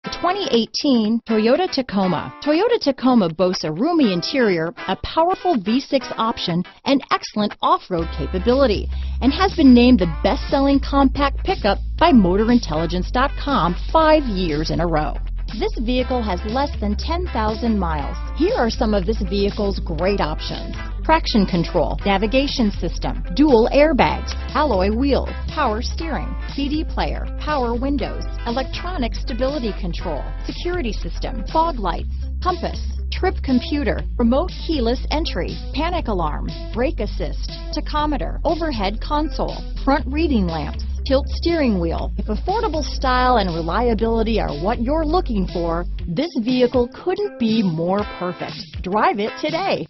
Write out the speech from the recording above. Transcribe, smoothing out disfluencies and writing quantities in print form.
The 2018 Toyota Tacoma. Toyota Tacoma boasts a roomy interior, a powerful V6 option, and excellent off-road capability, and has been named the best-selling compact pickup by MotorIntelligence.com 5 years in a row. This vehicle has less than 10,000 miles. Here are some of this vehicle's great options: traction control, navigation system, dual airbags, alloy wheels, power steering, CD player, power windows, electronic stability control, security system, fog lights, compass, trip computer, remote keyless entry, panic alarm, brake assist, tachometer, overhead console, front reading lamps, tilt steering wheel. If affordable style and reliability are what you're looking for, this vehicle couldn't be more perfect. Drive it today.